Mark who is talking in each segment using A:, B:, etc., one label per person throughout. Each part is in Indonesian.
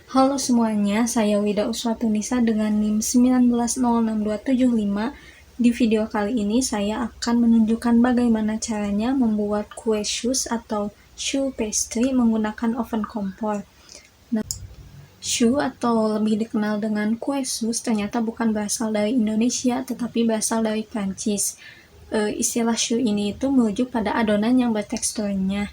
A: Halo semuanya, saya Wida Uswatunisa dengan NIM 1906275. Di video kali ini saya akan menunjukkan bagaimana caranya membuat kue shoes atau shoe pastry menggunakan oven kompor. Nah, shoe atau lebih dikenal dengan kue shoes ternyata bukan berasal dari Indonesia tetapi berasal dari Prancis. Istilah shoe ini itu merujuk pada adonan yang berteksturnya.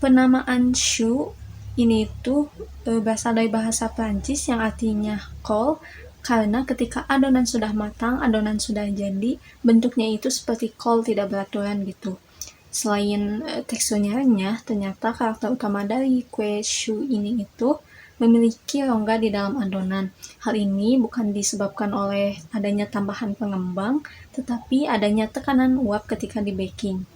A: Penamaan choux ini tuh berasal dari bahasa Prancis yang artinya kol, karena ketika adonan sudah matang, adonan sudah jadi, bentuknya itu seperti kol tidak beraturan gitu. Selain teksturnya renyah, ternyata karakter utama dari kue choux ini itu memiliki rongga di dalam adonan. Hal ini bukan disebabkan oleh adanya tambahan pengembang, tetapi adanya tekanan uap ketika di baking.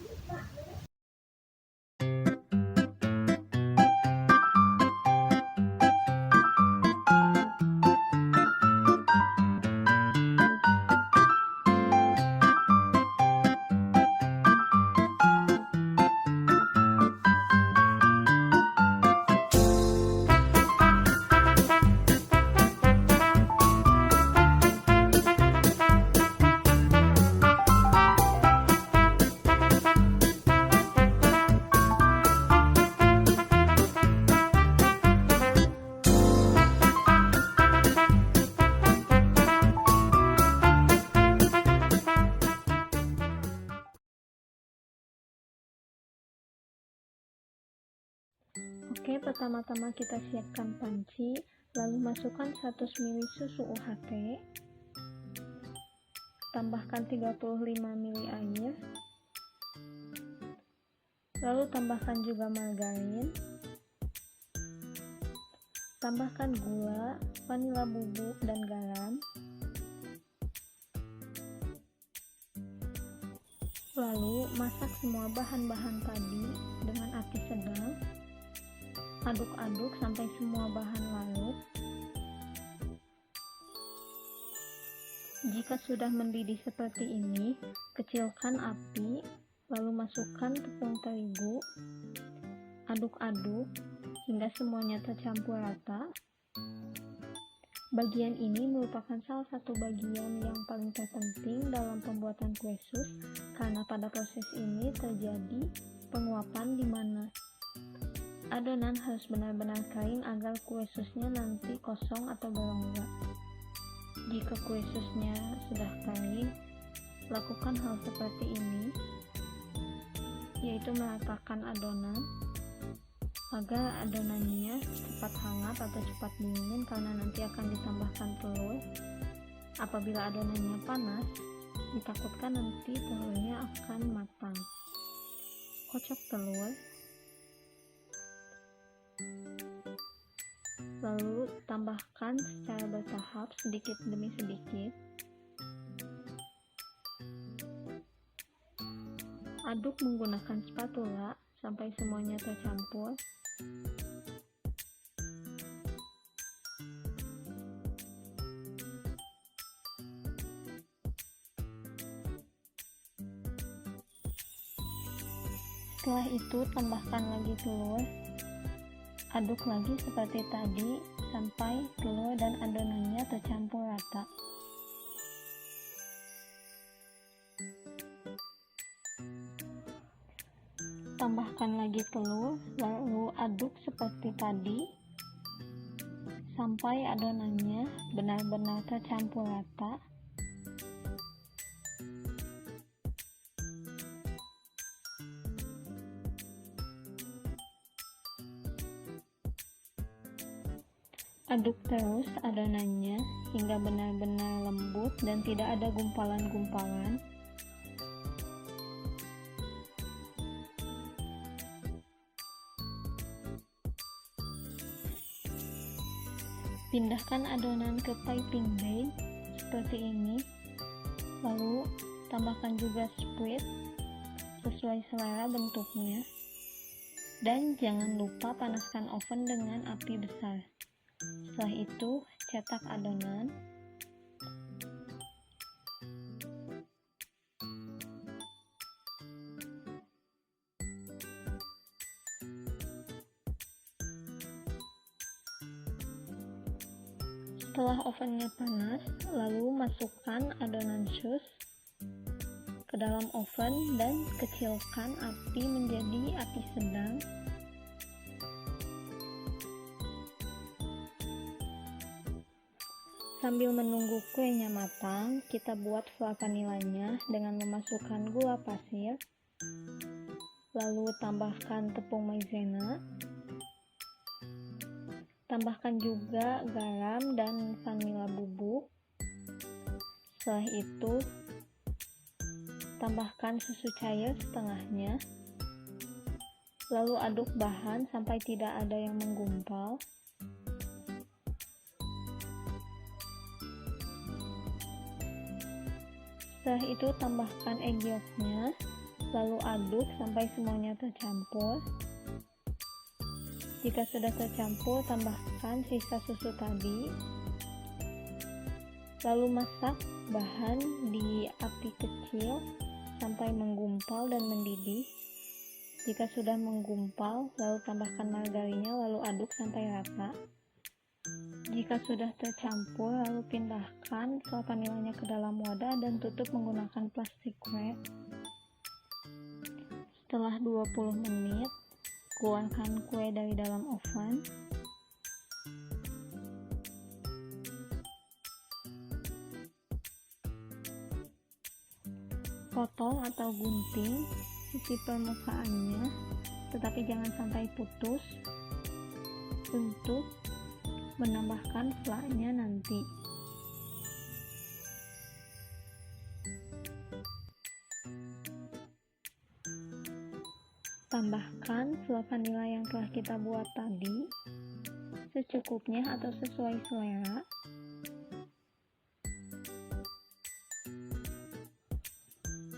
A: Oke, pertama-tama kita siapkan panci, lalu masukkan 100 ml susu UHT, tambahkan 35 ml air, lalu tambahkan juga margarin, tambahkan gula, vanila bubuk, dan garam, lalu masak semua bahan-bahan tadi dengan api sedang. Aduk-aduk sampai semua bahan larut. Jika sudah mendidih seperti ini, kecilkan api, lalu masukkan tepung terigu. Aduk-aduk hingga semuanya tercampur rata. Bagian ini merupakan salah satu bagian yang paling terpenting dalam pembuatan kue sus, karena pada proses ini terjadi penguapan di mana adonan harus benar-benar kering agar kue susnya nanti kosong atau berongga. Jika kue susnya sudah kering, lakukan hal seperti ini, yaitu meratakan adonan agar adonannya cepat hangat atau cepat dingin, karena nanti akan ditambahkan telur. Apabila adonannya panas, ditakutkan nanti telurnya akan matang. Kocok telur, lalu tambahkan secara bertahap sedikit demi sedikit. Aduk menggunakan spatula sampai semuanya tercampur. Setelah itu tambahkan lagi telur. Aduk lagi seperti tadi sampai telur dan adonannya tercampur rata. Tambahkan lagi telur, lalu aduk seperti tadi sampai adonannya benar-benar tercampur rata. Aduk terus adonannya hingga benar-benar lembut dan tidak ada gumpalan-gumpalan. Pindahkan adonan ke piping bag seperti ini, lalu tambahkan juga squid sesuai selera bentuknya, dan jangan lupa panaskan oven dengan api besar. Setelah itu, cetak adonan. Setelah ovennya panas, lalu masukkan adonan sus ke dalam oven dan kecilkan api menjadi api sedang. Sambil menunggu kuenya matang, kita buat fla vanilanya dengan memasukkan gula pasir, lalu tambahkan tepung maizena, tambahkan juga garam dan vanila bubuk. Setelah itu, tambahkan susu cair setengahnya, lalu aduk bahan sampai tidak ada yang menggumpal. Setelah itu tambahkan egg yolk-nya, lalu aduk sampai semuanya tercampur. Jika sudah tercampur, tambahkan sisa susu tadi, lalu masak bahan di api kecil sampai menggumpal dan mendidih. Jika sudah menggumpal, lalu tambahkan margarinnya, lalu aduk sampai rata. Jika sudah tercampur, lalu pindahkan fla vanilanya ke dalam wadah dan tutup menggunakan plastik wrap. Setelah 20 menit, keluarkan kue dari dalam oven. Potong atau gunting sisi permukaannya, tetapi jangan sampai putus untuk menambahkan fla-nya nanti. Tambahkan fla vanila yang telah kita buat tadi secukupnya atau sesuai selera.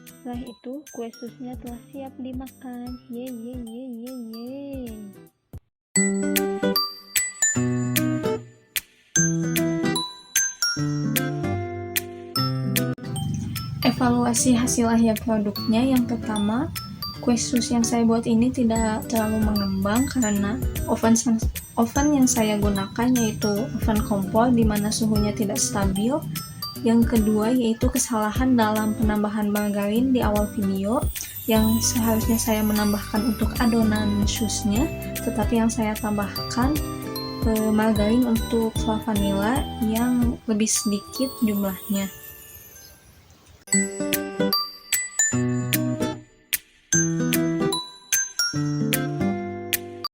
A: Setelah itu, kue susnya telah siap dimakan. Yeay. Evaluasi hasil akhir produknya. Yang pertama, kue sus yang saya buat ini tidak terlalu mengembang karena oven yang saya gunakan yaitu oven kompor di mana suhunya tidak stabil. Yang kedua yaitu kesalahan dalam penambahan margarin di awal video, yang seharusnya saya menambahkan untuk adonan susnya, tetapi yang saya tambahkan margarin untuk fla vanila yang lebih sedikit jumlahnya.